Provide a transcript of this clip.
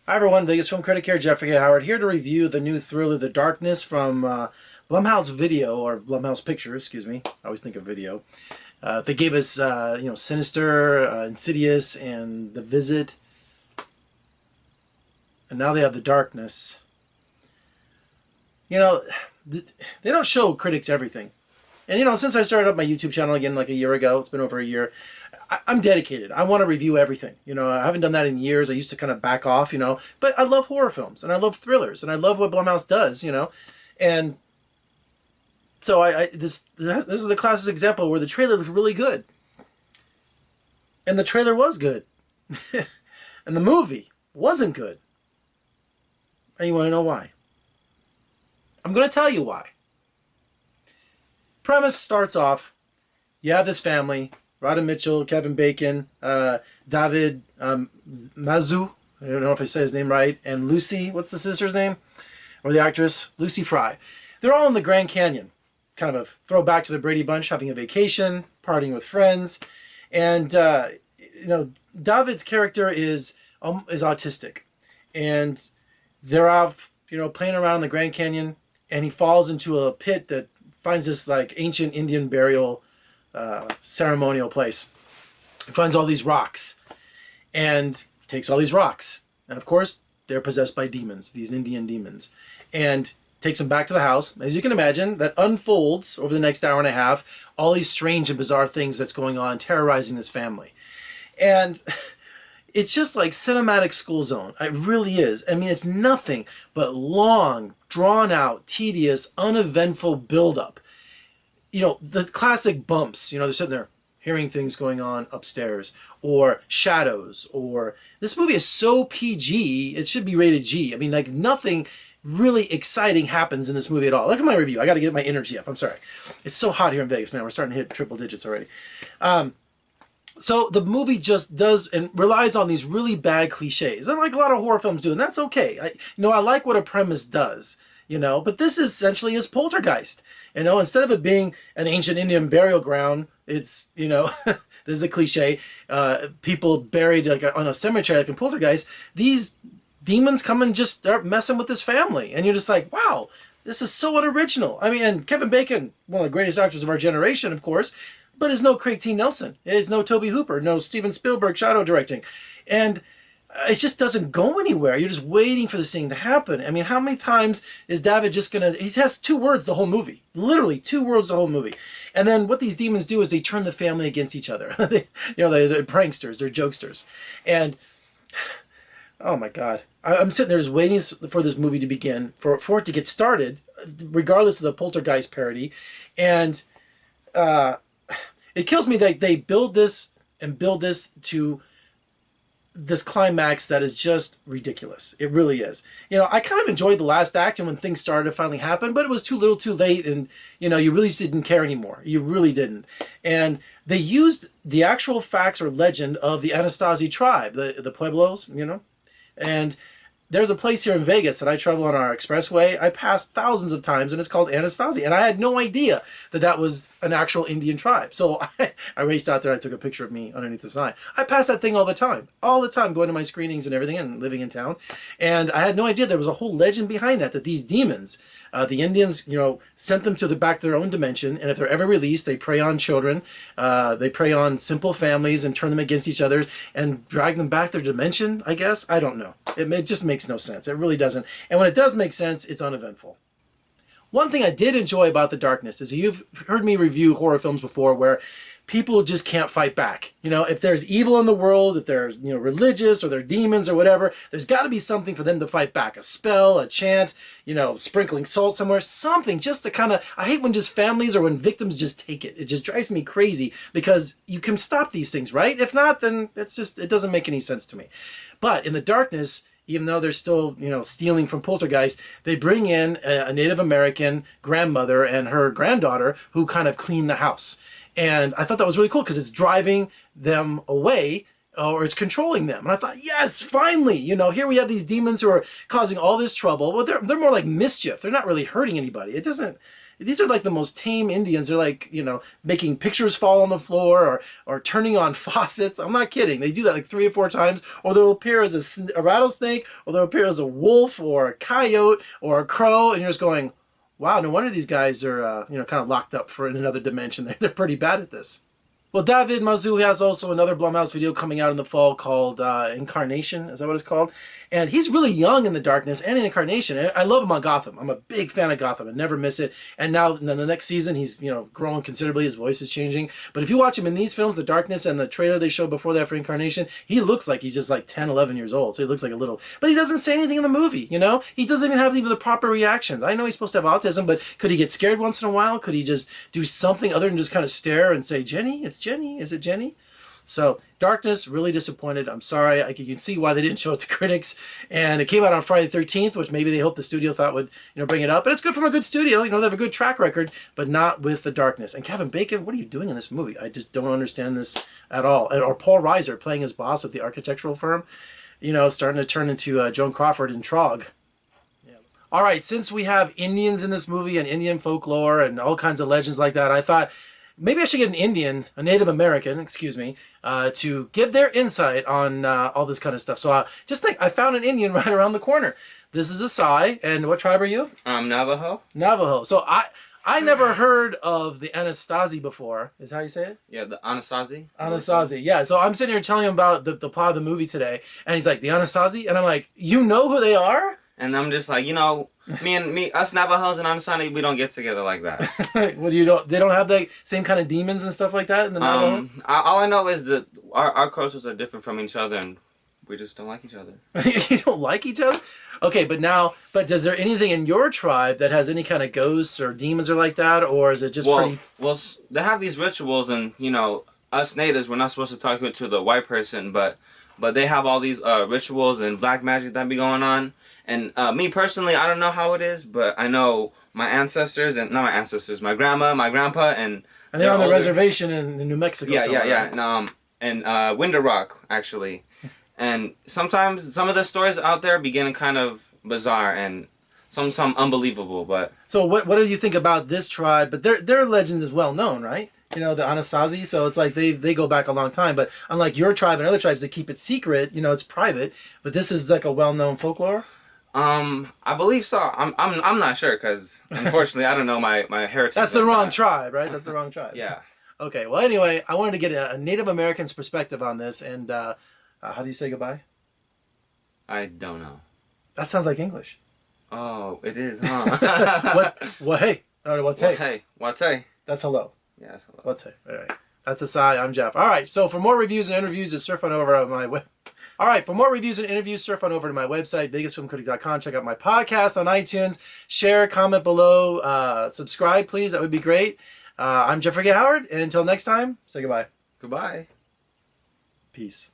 Hi everyone, Vegas Film Critic here, Jeffrey Howard, here to review the new thriller The Darkness from Blumhouse Video, or Blumhouse Pictures, excuse me. I always think of video. They gave us, Sinister, Insidious, and The Visit, and now they have The Darkness. You know, they don't show critics everything. And since I started up my YouTube channel again like a year ago, it's been over a year, I'm dedicated. I want to review everything. I haven't done that in years. I used to kind of back off, but I love horror films and I love thrillers and I love what Blumhouse does, and so this is a classic example where the trailer looked really good, and the trailer was good, and the movie wasn't good. And you want to know why? I'm going to tell you why. Premise starts off, you have this family, Radha Mitchell, Kevin Bacon, David Mazouz, I don't know if I say his name right, and Lucy, what's the sister's name? Or the actress? Lucy Fry. They're all in the Grand Canyon, kind of a throwback to the Brady Bunch, having a vacation, partying with friends. And, David's character is autistic. And they're out, playing around in the Grand Canyon, and he falls into a pit that finds this like ancient Indian burial ceremonial place. He finds all these rocks, and he takes all these rocks, and of course they're possessed by demons, these Indian demons, and takes them back to the house. As you can imagine, that unfolds over the next hour and a half, all these strange and bizarre things that's going on, terrorizing this family. And it's just like cinematic school zone. It really is. I mean, it's nothing but long, drawn out, tedious, uneventful buildup. The classic bumps, they're sitting there hearing things going on upstairs, or shadows, or this movie is so PG, it should be rated G. I mean, like, nothing really exciting happens in this movie at all. Look at my review. I got to get my energy up. I'm sorry. It's so hot here in Vegas, man. We're starting to hit triple digits already. So the movie just does and relies on these really bad cliches, and like a lot of horror films do, and that's okay. I like what a premise does, but this essentially is Poltergeist. Instead of it being an ancient Indian burial ground, it's, this is a cliche, people buried like on a cemetery like in Poltergeist, these demons come and just start messing with this family. And you're just like, wow, this is so unoriginal. I mean, and Kevin Bacon, one of the greatest actors of our generation, of course, but it's no Craig T. Nelson. It's no Tobe Hooper, no Steven Spielberg shadow directing. And it just doesn't go anywhere. You're just waiting for this thing to happen. I mean, how many times is David just gonna... He has 2 words the whole movie. Literally 2 words the whole movie. And then what these demons do is they turn the family against each other. They're pranksters. They're jokesters. And... oh my God. I'm sitting there just waiting for this movie to begin, for it to get started, regardless of the Poltergeist parody. And it kills me that they build this to this climax that is just ridiculous. It really is. I kind of enjoyed the last act and when things started to finally happen, but it was too little too late, and you really didn't care anymore. You really didn't. And they used the actual facts or legend of the Anasazi tribe, the Pueblos, and there's a place here in Vegas that I travel on our expressway. I passed thousands of times, and it's called Anasazi. And I had no idea that that was an actual Indian tribe. So I raced out there. I took a picture of me underneath the sign. I pass that thing all the time, going to my screenings and everything and living in town. And I had no idea there was a whole legend behind that these demons, the Indians, sent them to back to their own dimension. And if they're ever released, they prey on children. They prey on simple families and turn them against each other and drag them back their dimension, I guess. I don't know. It just makes no sense. It really doesn't. And when it does make sense, it's uneventful. One thing I did enjoy about The Darkness is you've heard me review horror films before where people just can't fight back. If there's evil in the world, if there's, religious or they're demons or whatever, there's got to be something for them to fight back. A spell, a chant, sprinkling salt somewhere, something just to kind of... I hate when just families or when victims just take it. It just drives me crazy because you can stop these things, right? If not, then it doesn't make any sense to me. But in The Darkness, even though they're still, stealing from Poltergeist, they bring in a Native American grandmother and her granddaughter who kind of clean the house. And I thought that was really cool because it's driving them away, or it's controlling them. And I thought, yes, finally, here we have these demons who are causing all this trouble. Well, they're more like mischief. They're not really hurting anybody. It doesn't, these are like the most tame Indians. They're like, you know, making pictures fall on the floor or turning on faucets. I'm not kidding. They do that like 3 or 4 times, or they'll appear as a rattlesnake, or they'll appear as a wolf or a coyote or a crow, and you're just going, wow, no wonder these guys are, you know, kind of locked up in another dimension. They're pretty bad at this. Well, David Mazouz has also another Blumhouse video coming out in the fall called Incarnation. Is that what it's called? And he's really young in The Darkness and in Incarnation. I love him on Gotham. I'm a big fan of Gotham. I never miss it. And now in the next season, he's, you know, growing considerably. His voice is changing. But if you watch him in these films, The Darkness and the trailer they showed before that for Incarnation, he looks like he's just like 10, 11 years old. So he looks like a little... But he doesn't say anything in the movie, you know? He doesn't even have the proper reactions. I know he's supposed to have autism, but could he get scared once in a while? Could he just do something other than just kind of stare and say, Jenny? It's Jenny? Is it Jenny? So, Darkness, really disappointed. I'm sorry. You can see why they didn't show it to critics. And it came out on Friday the 13th, which maybe they hoped the studio thought would, you know, bring it up. But it's good from a good studio. You know, they have a good track record, but not with The Darkness. And Kevin Bacon, what are you doing in this movie? I just don't understand this at all. Or Paul Reiser playing his boss at the architectural firm. You know, starting to turn into Joan Crawford in Trog. Yeah. All right, since we have Indians in this movie and Indian folklore and all kinds of legends like that, I thought... maybe I should get an Indian, a Native American, excuse me, to give their insight on all this kind of stuff. So just think, I found an Indian right around the corner. This is Asai, and what tribe are you? Navajo. Navajo. So I never heard of the Anasazi before. Is that how you say it? Yeah, the Anasazi. Anasazi, yeah. So I'm sitting here telling him about the plot of the movie today, and he's like, the Anasazi? And I'm like, you know who they are? And I'm just like, you know, us Navajos and Anasazi, we don't get together like that. What do you don't? They don't have the same kind of demons and stuff like that in the Navajo? All I know is that our cultures are different from each other, and we just don't like each other. You don't like each other? Okay, but does there anything in your tribe that has any kind of ghosts or demons or like that, or is it just pretty? Well, they have these rituals, and you know, us natives, we're not supposed to talk to the white person, but they have all these rituals and black magic that be going on. And me personally, I don't know how it is, but I know my ancestors, and not my ancestors, my grandma, my grandpa, and they're on the reservation in New Mexico. Yeah, somewhere, yeah. And Winter Rock, actually. And sometimes some of the stories out there be getting kind of bizarre and some unbelievable. But so what do you think about this tribe? But their legends is well known, right? You know, the Anasazi. So it's like they go back a long time. But unlike your tribe and other tribes, they keep it secret. You know, it's private. But this is like a well known folklore. I believe so. I'm not sure because unfortunately I don't know my heritage. That's the wrong tribe, right? That's the wrong tribe. Yeah. Okay. Well, anyway, I wanted to get a Native American's perspective on this, and how do you say goodbye? I don't know. That sounds like English. Oh, it is, huh? What? Hey. What's hey? Hey. What's hey? That's hello. Yeah, that's hello. What's hey? All right. That's Asai. I'm Jeff. All right. So for more reviews and interviews, just surf on over to my web. All right, for more reviews and interviews, surf on over to my website, vegasfilmcritic.com. Check out my podcast on iTunes. Share, comment below. Subscribe, please. That would be great. I'm Jeffrey Howard, and until next time, say goodbye. Goodbye. Peace.